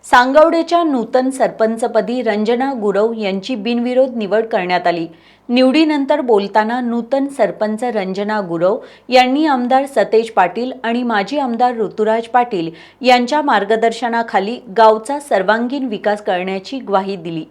सांगवडेच्या नूतन सरपंचपदी रंजना गुरव यांची बिनविरोध निवड करण्यात आली। निवडीनंतर बोलताना नूतन सरपंच रंजना गुरव यांनी आमदार सतेज पाटील आणि माजी आमदार ऋतुराज पाटील यांच्या मार्गदर्शनाखाली गावचा सर्वांगीण विकास करण्याची ग्वाही दिली।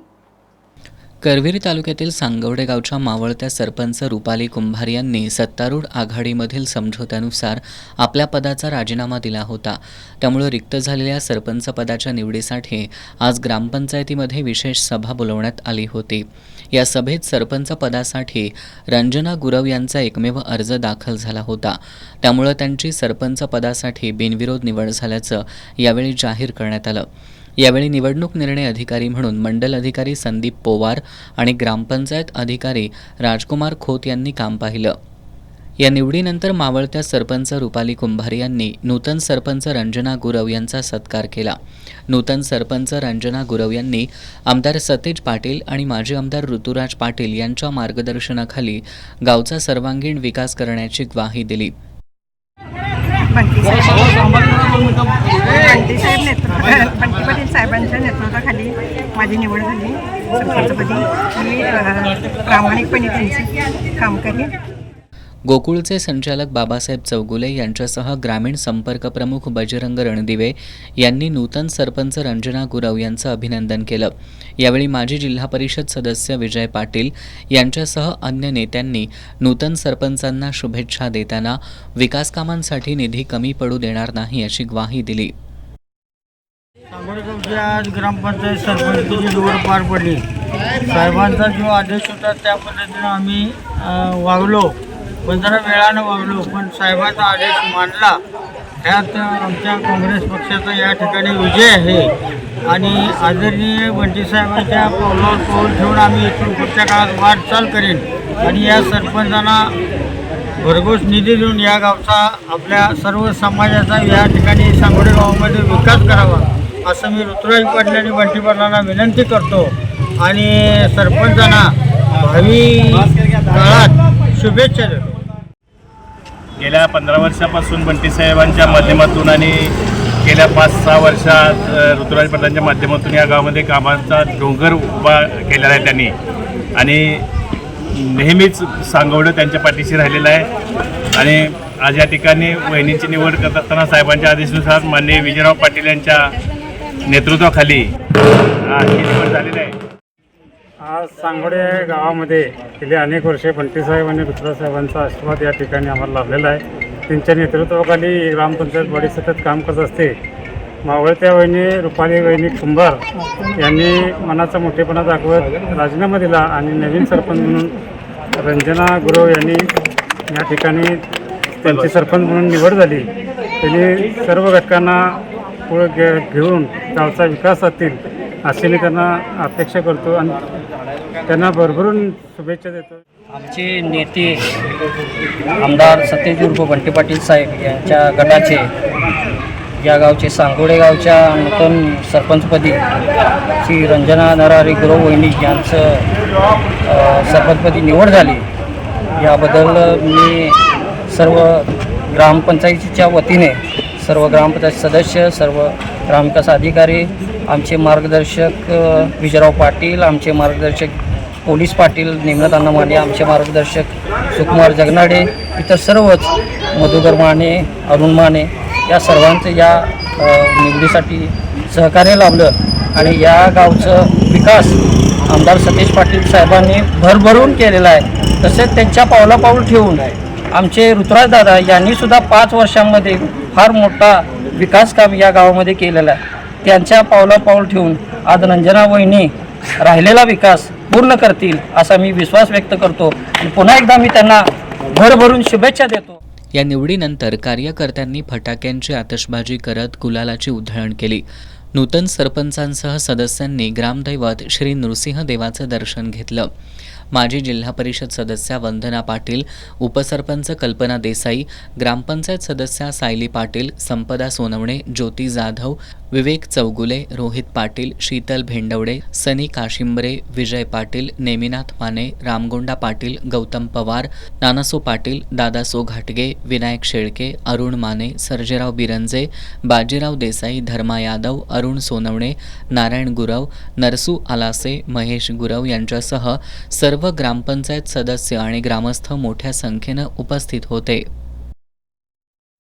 करवीर तालुक्यातील सांगवडे गावच्या मावळत्या सरपंच रुपाली कुंभार यांनी सत्तारूढ आघाडीमधील समझोत्यानुसार आपल्या पदाचा राजीनामा दिला होता। त्यामुळे रिक्त झालेल्या सरपंच पदाच्या निवडीसाठी आज ग्रामपंचायतीमध्ये विशेष सभा बोलवण्यात आली होती। या सभेत सरपंच पदासाठी रंजना गुरव यांचा एकमेव अर्ज दाखल झाला होता। त्यामुळे त्यांची सरपंच पदासाठी बिनविरोध निवड झाल्याचं यावेळी जाहीर करण्यात आलं। यावेळी निवडणूक निर्णय अधिकारी म्हणून मंडल अधिकारी संदीप पोवार आणि ग्रामपंचायत अधिकारी राजकुमार खोत यांनी काम पाहिलं। या निवडीनंतर मावळत्या सरपंच रुपाली कुंभार यांनी नूतन सरपंच रंजना गुरव यांचा सत्कार केला। नूतन सरपंच रंजना गुरव यांनी आमदार सतेज पाटील आणि माजी आमदार ऋतुराज पाटील यांच्या मार्गदर्शनाखाली गावचा सर्वांगीण विकास करण्याची ग्वाही दिली। बंटी पाटील साहेबांच्या नेतृत्वाखाली माझी निवड झाली। सरपंचपदी मी प्रामाणिकपणे त्यांची काम करेन। गोकुळचे संचालक बाबासाहेब चौगुले यांच्यासह ग्रामीण संपर्क प्रमुख बजरंग रणदिवे यांनी नूतन सरपंच रंजना गुरव यांचं अभिनंदन केलं। यावेळी माजी जिल्हा परिषद सदस्य विजय पाटील यांच्यासह अन्य नेत्यांनी नूतन सरपंचांना शुभेच्छा देताना विकास कामांसाठी निधी कमी पडू देणार नाही अशी ग्वाही दिली। आज ग्रामपंचायत सरपंचची निवड पार पडली। साहेबांचा जो आदेश होता त्या पद्धतीने आम्ही वागलो, पण जरा वेळानं वागलो, पण साहेबांचा आदेश मानला। ह्यात आमच्या काँग्रेस पक्षाचा या ठिकाणी विजय आहे आणि आदरणीय बंटी साहेबांच्या पावलावर पाऊल ठेवून आम्ही इथून पुढच्या काळात वाटचाल करेन आणि या सरपंचांना भरघोस निधी देऊन या गावचा आपल्या सर्व समाजाचा या ठिकाणी सांगोडे गावामध्ये विकास करावा असं मी ऋतुराज पाटील आणि बंटी पाटलांना विनंती करतो आणि सरपंचांना भावी काळात शुभेच्छा देतो। गेल्या 15 वर्षापासून बंटी साहेबांच्या माध्यमातून आणि गेल्या 5-6 वर्षात ऋतुराज पाटलांच्या माध्यमातून या गावामध्ये कामांचा डोंगर उभा केलेला आहे त्यांनी आणि नेहमीच सांगवडं त्यांच्या पाठीशी राहिलेलं आहे। आणि आज या ठिकाणी वहिनीची निवड करत असताना साहेबांच्या आदेशानुसार माननीय विजयराव पाटील यांच्या नेतृत्वाखाली ही निवड झालेली आहे। आज सांगोडे गावामध्ये गेली अनेक वर्षे बंटी साहेब आणि ऋतुराज साहेबांचा आशीर्वाद या ठिकाणी आम्हाला लाभलेला आहे। त्यांच्या नेतृत्वाखाली ग्रामपंचायत बडी सतत काम करत असते। मावळत्या वहिनी रुपाली वहिनी कुंभार यांनी मनाचा मोठेपणा दाखवत राजीनामा दिला आणि नवीन सरपंच म्हणून रंजना गुरव यांनी या ठिकाणी त्यांची सरपंच म्हणून निवड झाली। त्यांनी सर्व घटकांना पुढे घेऊन गावचा विकास साधतील अशी मी त्यांना अपेक्षा करतो आणि त्यांना भरभरून शुभेच्छा देतो। आमचे नेते आमदार सतेज उर्फ बंटी पाटील साहेब यांच्या गटाचे या गावचे सांगोडे गावच्या नूतन सरपंचपदी श्री रंजना नरहरी गुरव वहिनी यांचं सरपंचपदी निवड झाली। याबद्दल मी सर्व ग्रामपंचायतीच्या वतीने सर्व ग्रामपंचायत सदस्य, सर्व ग्रामविकास अधिकारी, आमचे मार्गदर्शक विजयराव पाटील, आमचे मार्गदर्शक पोलीस पाटील नेमनाथ अण्णा माने, आमचे मार्गदर्शक सुकुमार जगनाडे, इतर सर्वच मधुकर माने, अरुण माने या सर्वांचं या निवडीसाठी सहकार्य लाभलं आणि या गावचं विकास आमदार सतेज पाटील साहेबांनी भरभरून केलेला आहे। तसेच त्यांच्या पावलापाऊल ठेवून आमचे ऋतुराज दादा यांनीसुद्धा 5 वर्षांमध्ये फार मोठा विकास काम या गावामध्ये केलेला आहे। त्यांच्या पावलापाऊल ठेवून आज रंजना वहिनी राहिलेला विकास पूर्ण करतील असा मी विश्वास व्यक्त करतो आणि पुन्हा एकदा मी त्यांना भरभरून शुभेच्छा देतो। या निवडीनंतर कार्यकर्त्यांनी फटाक्यांची आतषबाजी करत गुलालाची उधळण केली। नूतन सरपंचांसह सदस्यांनी ग्रामदैवत श्री नृसिंह देवाचं दर्शन घेतलं। माजी जिल्हा परिषद सदस्या वंदना पाटील, उपसरपंच कल्पना देसाई, ग्रामपंचायत सदस्या सायली पाटील, संपदा सोनवणे, ज्योती जाधव, विवेक चौगुले, रोहित पाटील, शीतल भेंडवडे, सनी काशिंबरे, विजय पाटील, नेमिनाथ माने, रामगोंडा पाटील, गौतम पवार, नानासो पाटील, दादासो घाटगे, विनायक शेळके, अरुण माने, सर्जेराव बिरंजे, बाजीराव देसाई, धर्मा यादव, अरुण सोनवणे, नारायण गुरव, नरसू आलासे, महेश गुरव यांच्यासह सर्व ग्रामपंचायत सदस्य आणि ग्रामस्थ मोठ्या संख्येनं उपस्थित होते.